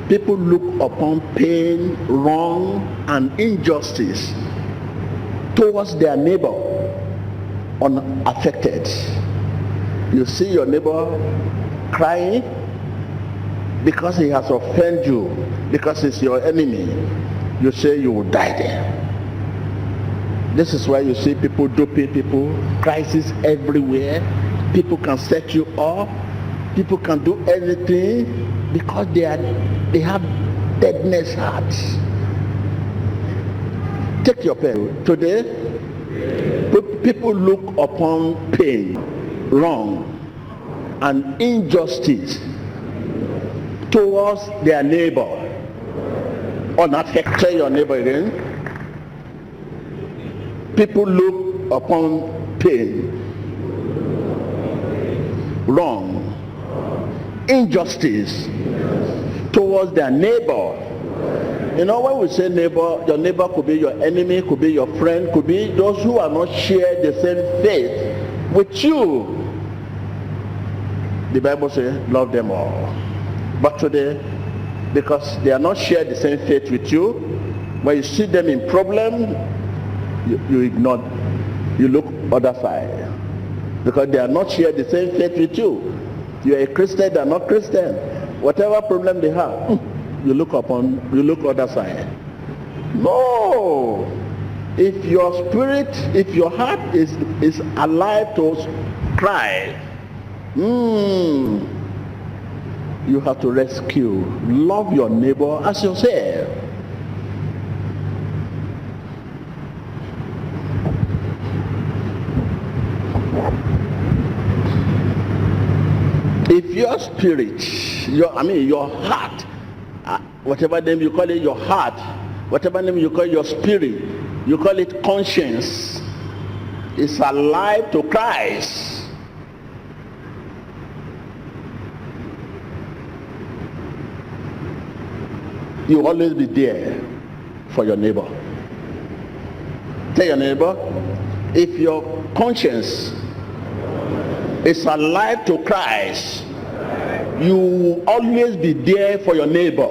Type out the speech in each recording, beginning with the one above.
People look upon pain, wrong, and injustice towards their neighbor unaffected. You see your neighbor crying because he has offended you, because he's your enemy. You say you will die there. This is why you see people doping people, crisis everywhere. People can set you up. People can do anything because they have deadness hearts. Take your pen. Today, people look upon pain, wrong, and injustice towards their neighbor unaffected. Tell your neighbor again. People look upon pain, wrong, injustice towards their neighbor. You know, when we say neighbor, your neighbor could be your enemy, could be your friend, could be those who are not share the same faith with you. The Bible says, love them all. But today, because they are not share the same faith with you, when you see them in problem, you ignore, you look other side. Because they are not share the same faith with you. You are a Christian, they are not Christian. Whatever problem they have, you look other side. No. If your spirit, if your heart is alive to cry, you have to rescue. Love your neighbor as yourself. If your spirit, your heart, whatever name you call it, your heart, whatever name you call your spirit, you call it conscience, is alive to Christ, you will always be there for your neighbor. Tell your neighbor, if your conscience is alive to Christ, you will always be there for your neighbor.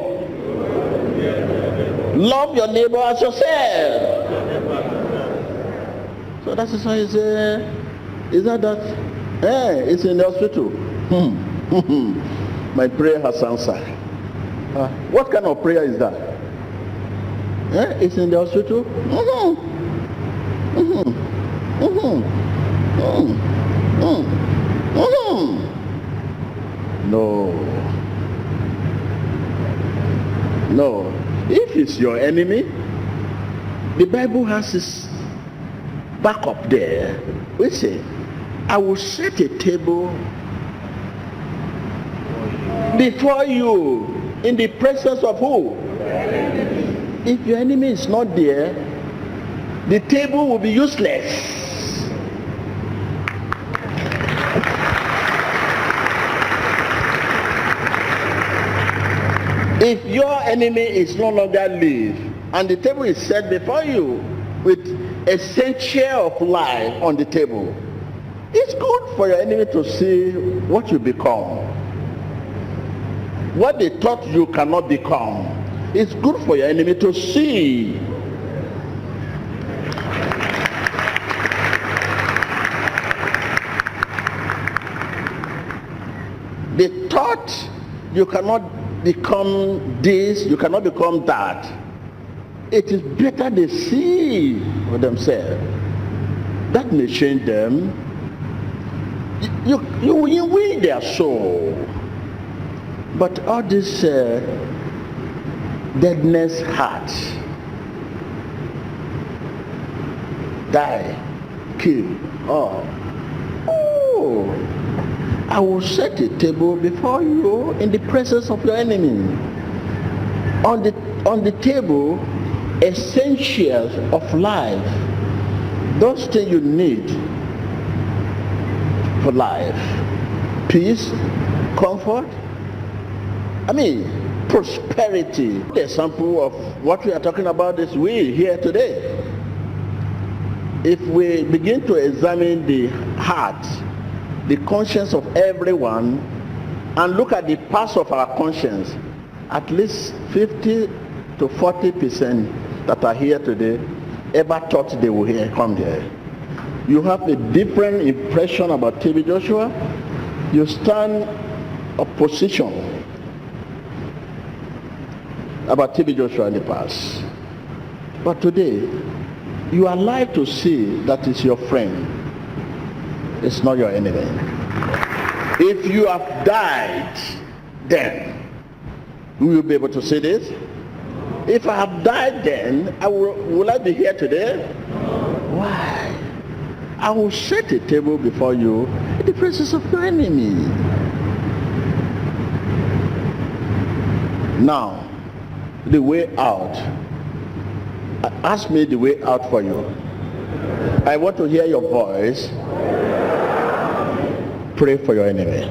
Love your neighbor as yourself. So that is why he say, is that it's in the hospital. My prayer has answered. What kind of prayer is that? It's in the hospital. No. If it's your enemy, the Bible has this back up there. We say, I will set a table before you in the presence of who? If your enemy is not there, the table will be useless. If your enemy is no longer live and the table is set before you with essential of life on the table, it's good for your enemy to see what you become. What they thought you cannot become. It's good for your enemy to see. They thought you cannot become this, you cannot become that. It is better they see for themselves. That may change them. You win their soul. But all this deadness heart, die, kill, I will set a table before you in the presence of your enemy. On the table, essentials of life, those things you need for life: peace, comfort, prosperity. The example of what we are talking about is we here today. If we begin to examine the heart, the conscience of everyone, and look at the parts of our conscience, at least 50 to 40% that are here today ever thought they would come here. You have a different impression about TB Joshua. You stand a position about TB Joshua in the past. But today, you are alive to see that is your friend. It's not your enemy. If you have died, then will you be able to say this? If I have died then, will I be here today? Why? I will set a table before you in the presence of your enemy. Now, the way out. Ask me the way out for you. I want to hear your voice. Pray for your enemy.